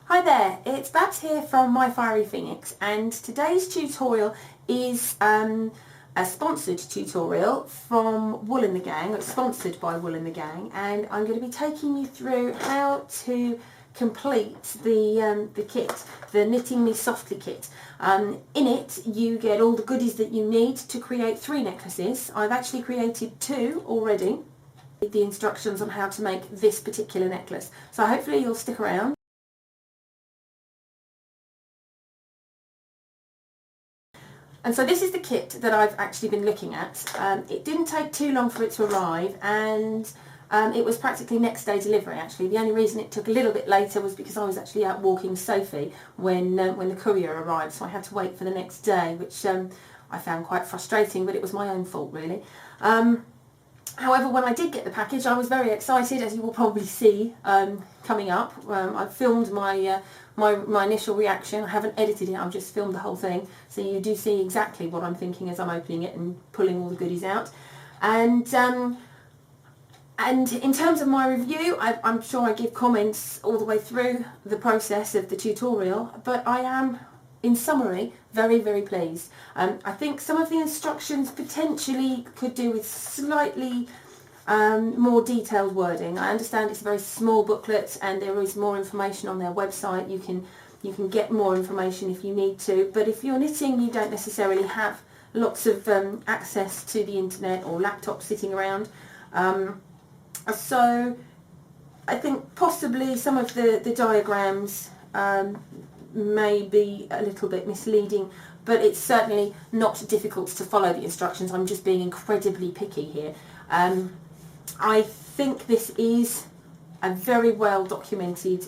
Hi there, it's Babs here from MyFieryPhoenix, and today's tutorial is a sponsored tutorial from Wool and the Gang. It's sponsored by Wool and the Gang, and I'm going to be taking you through how to complete the kit, the Knitting Me Softly kit. In it you get all the goodies that you need to create 3 necklaces. I've actually created 2 already. The instructions on how to make this particular necklace, so hopefully you'll stick around. And so this is the kit that I've actually been looking at. It didn't take too long for it to arrive, and it was practically next day delivery actually. The only reason it took a little bit later was because I was actually out walking Sophie when the courier arrived, so I had to wait for the next day, which I found quite frustrating, but it was my own fault really. However, when I did get the package, I was very excited, as you will probably see coming up. I filmed my initial reaction. I haven't edited it, I've just filmed the whole thing, so you do see exactly what I'm thinking as I'm opening it and pulling all the goodies out. And in terms of my review, I'm sure I give comments all the way through the process of the tutorial, but I am, in summary, very, very pleased. I think some of the instructions potentially could do with slightly more detailed wording. I understand it's a very small booklet and there is more information on their website. You can get more information if you need to, but if you're knitting, you don't necessarily have lots of access to the internet or laptops sitting around. So I think possibly some of the diagrams may be a little bit misleading, but it's certainly not difficult to follow the instructions. I'm just being incredibly picky here. I think this is a very well documented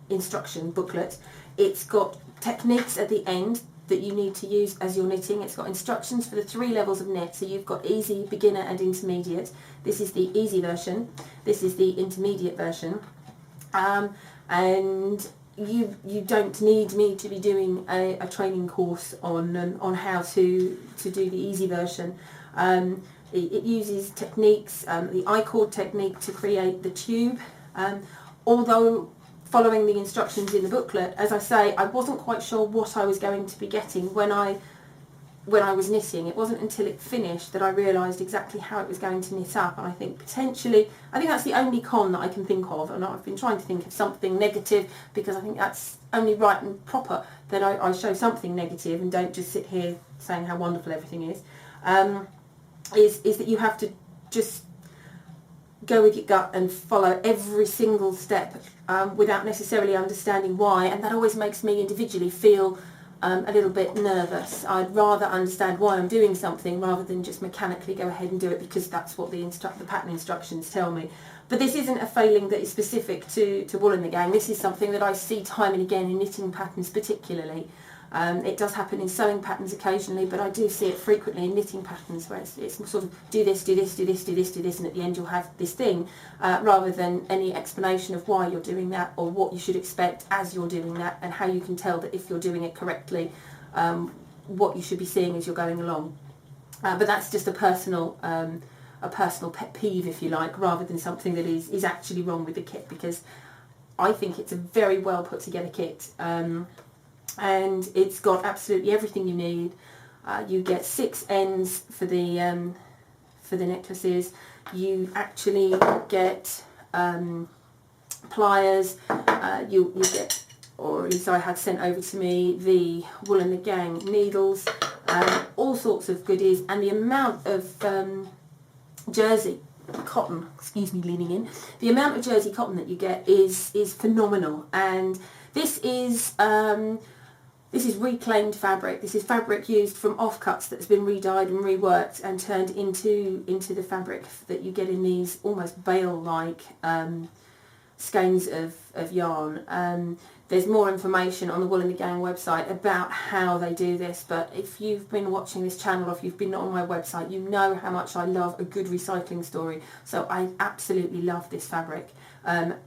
instruction booklet. It's got techniques at the end that you need to use as you're knitting. It's got instructions for the 3 levels of knit, so you've got easy, beginner and intermediate. This is the easy version, this is the intermediate version, and you don't need me to be doing a training course on how to do the easy version. It uses techniques, the I-cord technique to create the tube. Although following the instructions in the booklet, as I say, I wasn't quite sure what I was going to be getting when I was knitting. It wasn't until it finished that I realised exactly how it was going to knit up, and I think that's the only con that I can think of, and I've been trying to think of something negative, because I think that's only right and proper that I show something negative and don't just sit here saying how wonderful everything is. Is that you have to just go with your gut and follow every single step without necessarily understanding why, and that always makes me individually feel a little bit nervous. I'd rather understand why I'm doing something rather than just mechanically go ahead and do it because that's what the pattern instructions tell me. But this isn't a failing that is specific to Wool and the Gang. This is something that I see time and again in knitting patterns particularly. It does happen in sewing patterns occasionally, but I do see it frequently in knitting patterns where it's sort of do this, do this, do this, do this, do this, and at the end you'll have this thing, rather than any explanation of why you're doing that or what you should expect as you're doing that, and how you can tell that if you're doing it correctly, what you should be seeing as you're going along. But that's just a personal pet peeve, if you like, rather than something that is actually wrong with the kit, because I think it's a very well put together kit. And it's got absolutely everything you need. You get 6 ends for the necklaces. You actually get pliers. You get, or at least I had sent over to me, the Wool and the Gang needles, all sorts of goodies, and the amount of jersey cotton, excuse me leaning in, the amount of jersey cotton that you get is phenomenal. And this is reclaimed fabric. This is fabric used from offcuts that's been re-dyed and reworked and turned into the fabric that you get in these almost bale-like skeins of yarn. There's more information on the Wool and the Gang website about how they do this, but if you've been watching this channel or if you've been on my website, you know how much I love a good recycling story. So I absolutely love this fabric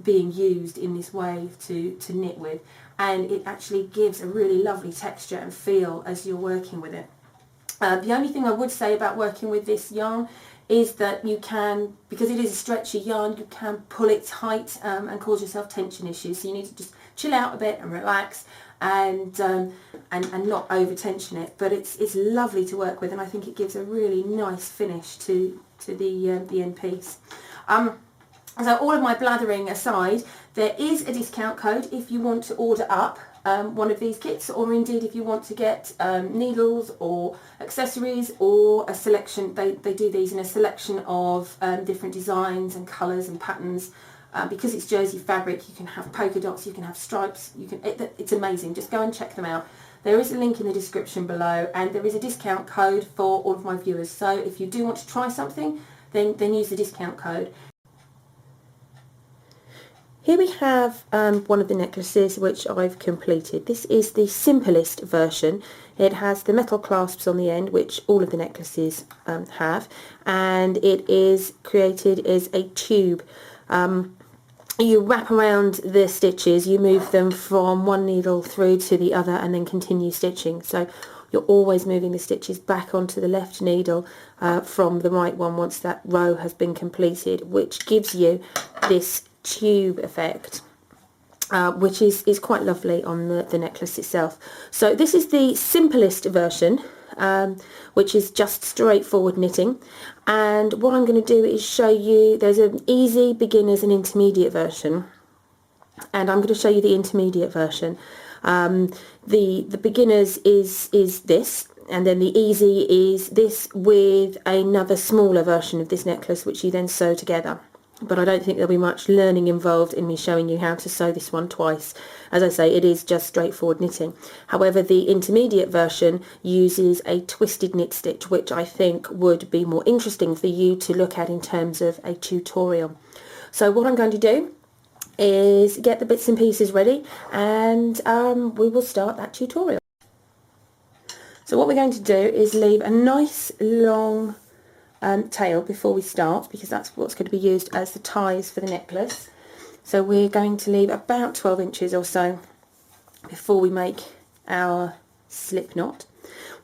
being used in this way to knit with, and it actually gives a really lovely texture and feel as you're working with it. The only thing I would say about working with this yarn is that you can, because it is a stretchy yarn, you can pull it tight and cause yourself tension issues. So you need to just chill out a bit and relax and not over tension it. But it's lovely to work with, and I think it gives a really nice finish to the end piece. So all of my blathering aside, there is a discount code if you want to order up one of these kits, or indeed if you want to get needles or accessories or a selection. They do these in a selection of different designs and colours and patterns. Because it's jersey fabric, you can have polka dots, you can have stripes, it's amazing. Just go and check them out. There is a link in the description below, and there is a discount code for all of my viewers. So if you do want to try something, then use the discount code. Here we have one of the necklaces which I've completed. This is the simplest version. It has the metal clasps on the end, which all of the necklaces have, and it is created as a tube. You wrap around the stitches, you move them from one needle through to the other and then continue stitching. So you're always moving the stitches back onto the left needle from the right one once that row has been completed, which gives you this tube effect, which is quite lovely on the necklace itself. So this is the simplest version, which is just straightforward knitting, and what I'm going to do is show you, there's an easy, beginners and intermediate version, and I'm going to show you the intermediate version. The beginners is this, and then the easy is this with another smaller version of this necklace which you then sew together. But I don't think there'll be much learning involved in me showing you how to sew this one twice. As I say, it is just straightforward knitting. However, the intermediate version uses a twisted knit stitch, which I think would be more interesting for you to look at in terms of a tutorial. So what I'm going to do is get the bits and pieces ready, and we will start that tutorial. So what we're going to do is leave a nice long tail before we start, because that's what's going to be used as the ties for the necklace. So we're going to leave about 12 inches or so before we make our slip knot.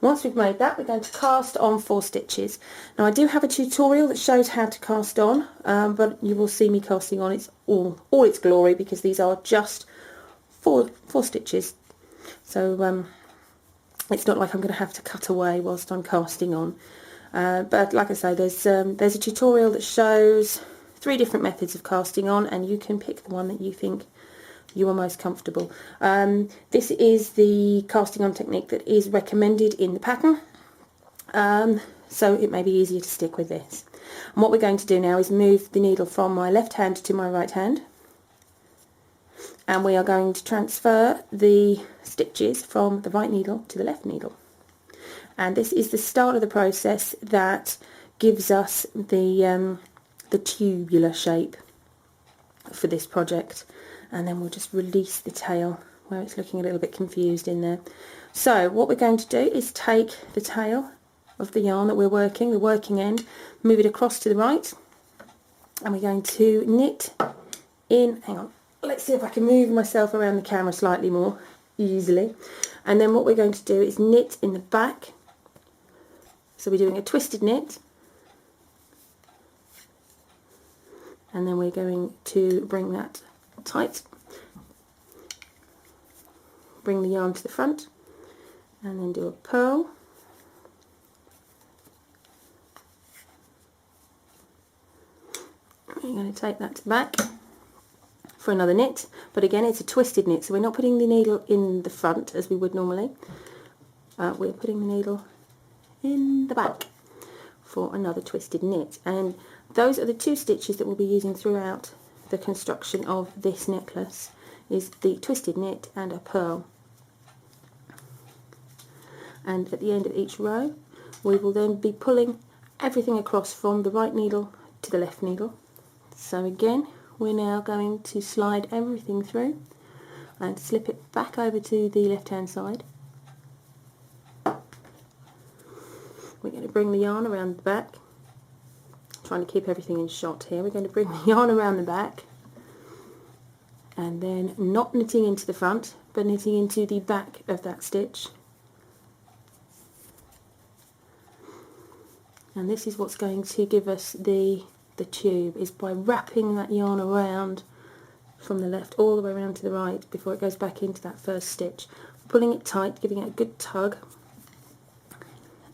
Once we've made that, we're going to cast on 4 stitches. Now I do have a tutorial that shows how to cast on, but you will see me casting on its all its glory, because these are just four stitches. So it's not like I'm going to have to cut away whilst I'm casting on. But like I say, there's a tutorial that shows 3 different methods of casting on, and you can pick the one that you think you are most comfortable. This is the casting on technique that is recommended in the pattern, so it may be easier to stick with this. And what we're going to do now is move the needle from my left hand to my right hand, and we are going to transfer the stitches from the right needle to the left needle. And this is the start of the process that gives us the tubular shape for this project. And then we'll just release the tail where it's looking a little bit confused in there. So what we're going to do is take the tail of the yarn that we're working, the working end, move it across to the right, and we're going to knit in, hang on, let's see if I can move myself around the camera slightly more easily. And then what we're going to do is knit in the back. So we're doing a twisted knit, and then we're going to bring that tight, bring the yarn to the front, and then do a purl, we're going to take that to the back for another knit, but again it's a twisted knit, so we're not putting the needle in the front as we would normally, we're putting the needle in the back for another twisted knit. And those are the 2 stitches that we'll be using throughout the construction of this necklace, is the twisted knit and a purl. And at the end of each row we will then be pulling everything across from the right needle to the left needle. So again, we're now going to slide everything through and slip it back over to the left hand side. We're going to bring the yarn around the back, trying to keep everything in shot here. We're going to bring the yarn around the back, and then not knitting into the front, but knitting into the back of that stitch. And this is what's going to give us the tube, is by wrapping that yarn around from the left all the way around to the right before it goes back into that first stitch. Pulling it tight, giving it a good tug,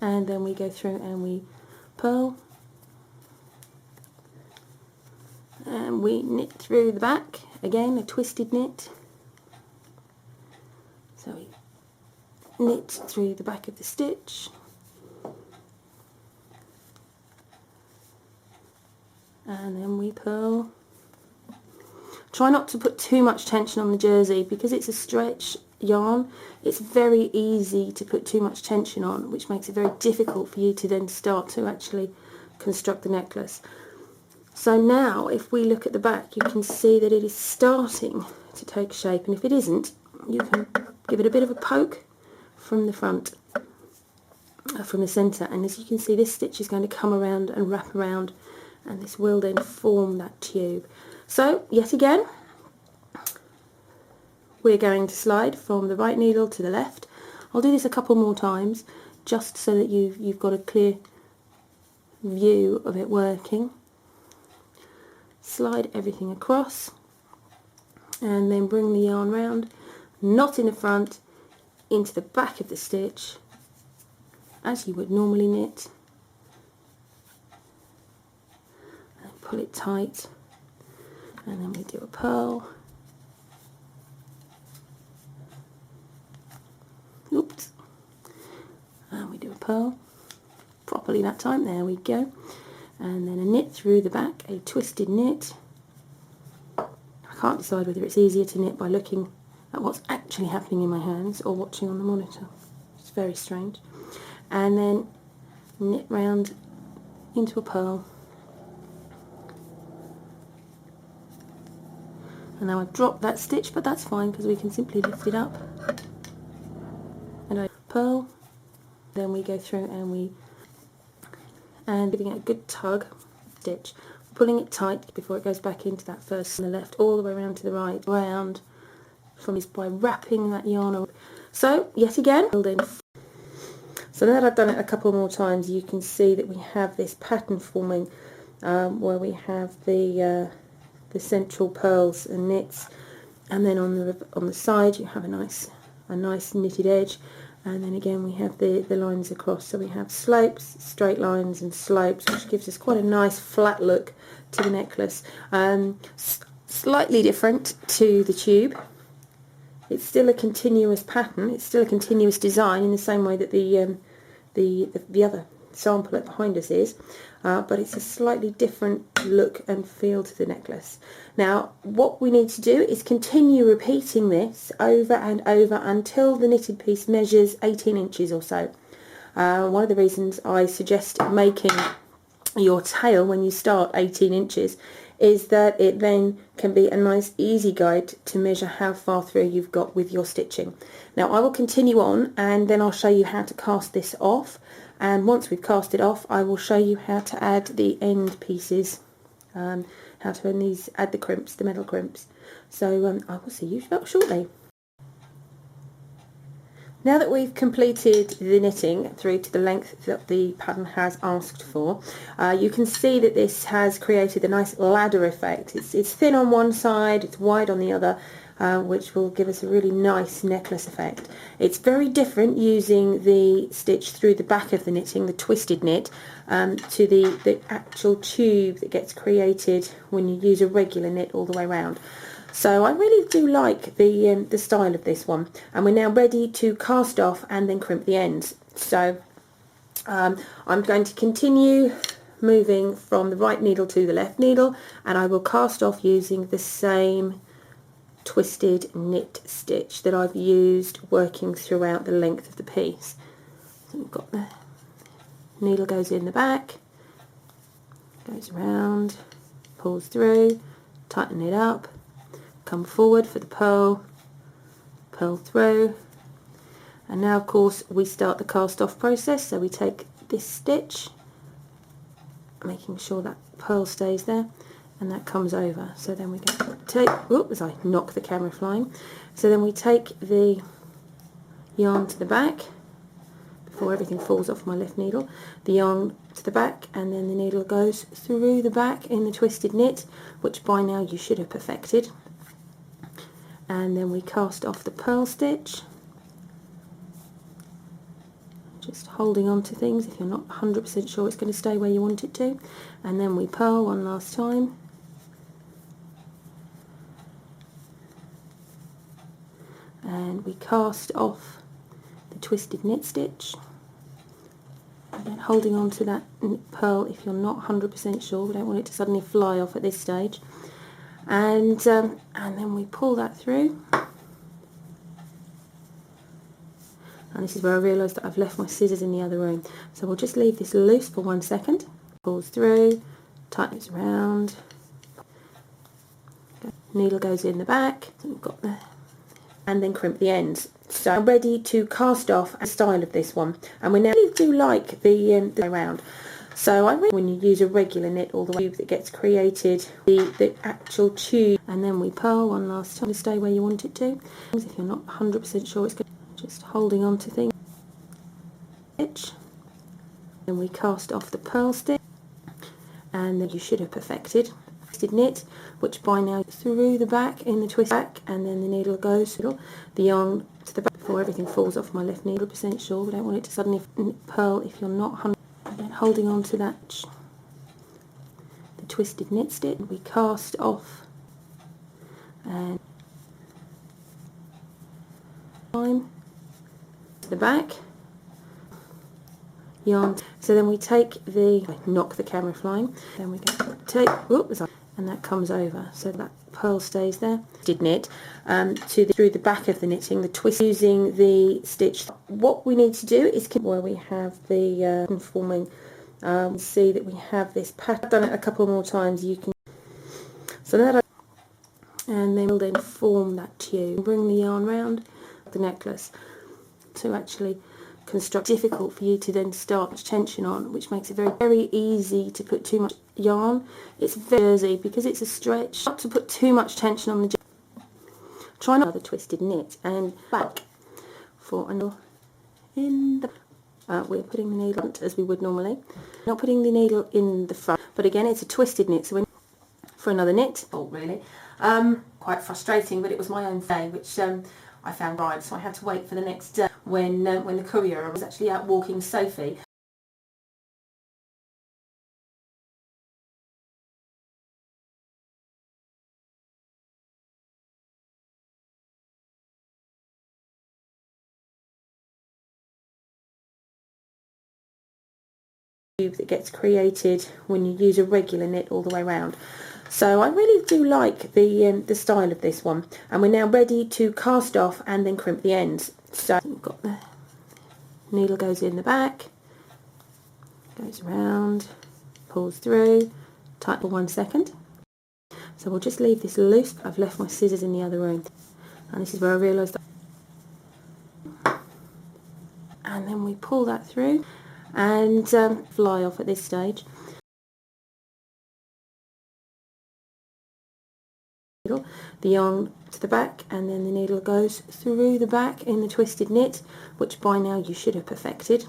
and then we go through and we purl and we knit through the back, again a twisted knit. So we knit through the back of the stitch, and then we purl. Try not to put too much tension on the jersey because it's a stretch yarn. It's very easy to put too much tension on, which makes it very difficult for you to then start to actually construct the necklace. So now if we look at the back, you can see that it is starting to take shape, and if it isn't, you can give it a bit of a poke from the front, from the centre, and as you can see, this stitch is going to come around and wrap around, and this will then form that tube. So yet again, we're going to slide from the right needle to the left. I'll do this a couple more times just so that you've got a clear view of it working. Slide everything across and then bring the yarn round, not in the front, into the back of the stitch as you would normally knit, and pull it tight, and then we do a purl. Oops. And we do a purl properly that time, there we go, and then a knit through the back, a twisted knit. I can't decide whether it's easier to knit by looking at what's actually happening in my hands or watching on the monitor. It's very strange. And then knit round into a purl. And now I've dropped that stitch, but that's fine because we can simply lift it up. And I purl, then we go through and giving it a good tug, stitch, pulling it tight before it goes back into that first on the left all the way around to the right, round from this by wrapping that yarn around. So yet again, so now that I've done it a couple more times, you can see that we have this pattern forming where we have the central purls and knits, and then on the side you have a nice knitted edge, and then again we have the lines across. So we have slopes, straight lines and slopes, which gives us quite a nice flat look to the necklace. Slightly different to the tube. It's still a continuous pattern, it's still a continuous design in the same way that the other sample behind us is, but it's a slightly different look and feel to the necklace. Now what we need to do is continue repeating this over and over until the knitted piece measures 18 inches or so. One of the reasons I suggest making your tail when you start 18 inches is that it then can be a nice easy guide to measure how far through you've got with your stitching. Now I will continue on and then I'll show you how to cast this off, and once we've cast it off I will show you how to add the end pieces, how to add the crimps, the metal crimps. So I will see you shortly. Now that we've completed the knitting through to the length that the pattern has asked for, you can see that this has created a nice ladder effect. It's thin on one side, it's wide on the other, which will give us a really nice necklace effect. It's very different using the stitch through the back of the knitting, the twisted knit, to the actual tube that gets created when you use a regular knit all the way around. So I really do like the style of this one, and we're now ready to cast off and then crimp the ends. So I'm going to continue moving from the right needle to the left needle, and I will cast off using the same twisted knit stitch that I've used working throughout the length of the piece. So we've got the needle goes in the back, goes around, pulls through, tighten it up, come forward for the purl, purl through, and now of course we start the cast off process. So we take this stitch, making sure that purl stays there, and that comes over. So then we go take, oops, as I knock the camera flying, so then we take the yarn to the back before everything falls off my left needle, the yarn to the back, and then the needle goes through the back in the twisted knit, which by now you should have perfected. And then we cast off the purl stitch, just holding on to things if you're not 100% sure it's going to stay where you want it to. And then we purl one last time, and we cast off the twisted knit stitch, again holding on to that purl if you're not 100% sure. We don't want it to suddenly fly off at this stage. And then we pull that through, and this is where I realised that I've left my scissors in the other room, so we'll just leave this loose for 1 second. Pulls through, tightens around, needle goes in the back, so we've got the, and then crimp the ends. So I'm ready to cast off the style of this one, and we now really do like the round. So I really, when you use a regular knit all the way that gets created, the actual tube, and then we purl one last time to stay where you want it to. If you're not 100% sure it's good, just holding on to things. Then we cast off the purl stitch, and then you should have perfected twisted knit, which by now through the back in the twist back, and then the needle goes the yarn to the back before everything falls off my left needle. 100% sure. We don't want it to suddenly purl if you're not 100%. Again, holding on to that the twisted knit stitch, we cast off and time to the back yarn. So then we take the, knock the camera flying, then we go take, whoops, and that comes over, so that purl stays there. Did knit through the back of the knitting, the twist using the stitch. What we need to do is where we have the forming. See that we have this pattern. I've done it a couple more times. You can, so that, and then we'll then form that tube. Bring the yarn round the necklace to actually construct. Difficult for you to then start tension on, which makes it very easy to put too much yarn. It's very easy because it's a stretch not to put too much tension on the. Try not the twisted knit and back for another in the. We're putting the needle as we would normally, not putting the needle in the front, but again it's a twisted knit, so for another knit. Oh really, quite frustrating, but it was my own day which I found right, so I had to wait for the next day when the courier was actually out walking Sophie. That gets created when you use a regular knit all the way around. So I really do like the style of this one, and we're now ready to cast off and then crimp the ends. So we've got the needle goes in the back, goes around, pulls through, tight for 1 second. So we'll just leave this loose. I've left my scissors in the other room, and this is where I realised that. And then we pull that through and fly off at this stage. The yarn to the back, and then the needle goes through the back in the twisted knit, which by now you should have perfected.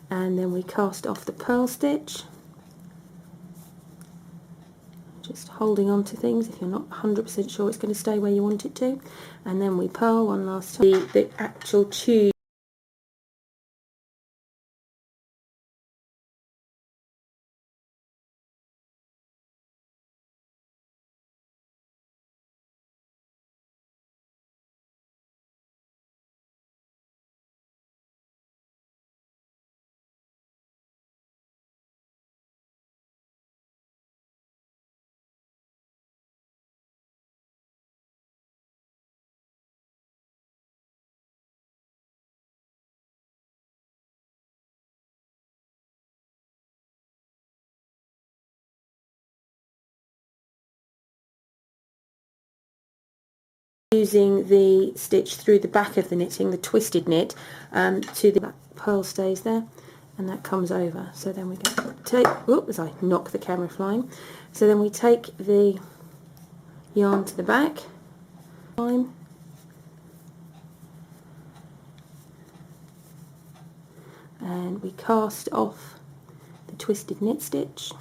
And then we cast off the purl stitch, just holding on to things if you're not 100% sure it's going to stay where you want it to. And then we purl one last time. The actual tube. Using the stitch through the back of the knitting, the twisted knit, to the purl stays there, and that comes over. So then we go take, whoops, I knock the camera flying. So then we take the yarn to the back, and we cast off the twisted knit stitch.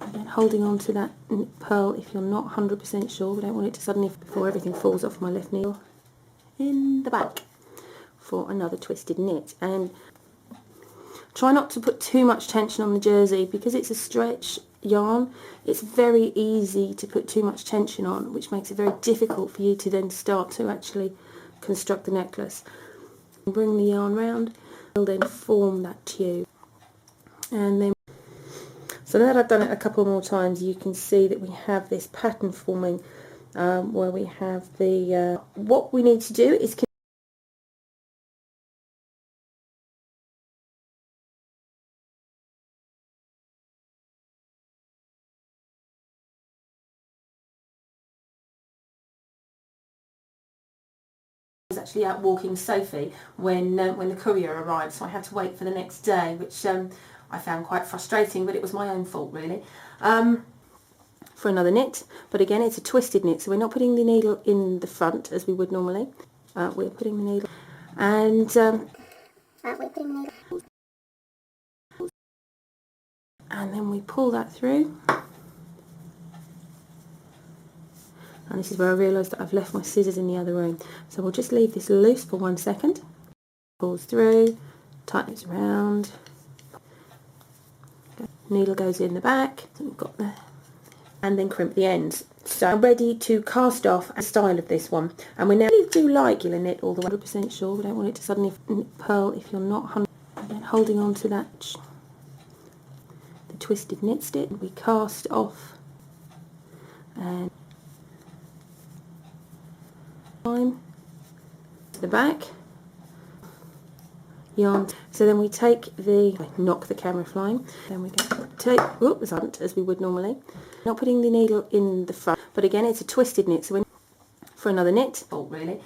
Again, holding on to that pearl if you're not 100% sure. We don't want it to suddenly, before everything falls off my left needle, in the back for another twisted knit. And try not to put too much tension on the jersey because it's a stretch yarn. It's very easy to put too much tension on, which makes it very difficult for you to then start to actually construct the necklace. Bring the yarn round, we'll then form that tube. And then, so now that I've done it a couple more times, you can see that we have this pattern forming where we have the, what we need to do is actually out walking Sophie when the courier arrived, so I had to wait for the next day, which I found quite frustrating, but it was my own fault really. For another knit, but again it's a twisted knit, so we're not putting the needle in the front as we would normally. We're putting the needle, and then we pull that through. And this is where I realised that I've left my scissors in the other room. So we'll just leave this loose for 1 second. Pulls through, tightens around. Needle goes in the back. So we've got the, and then crimp the ends. So I'm ready to cast off a style of this one. And we now do like you'll knit all the 100% sure. We don't want it to suddenly pearl if you're not 100%. Again, holding on to that, the twisted knit stitch. We cast off and to the back yarn. So then we take the, knock the camera flying, then we take the front as we would normally, not putting the needle in the front, but again it's a twisted knit, so for another knit, really.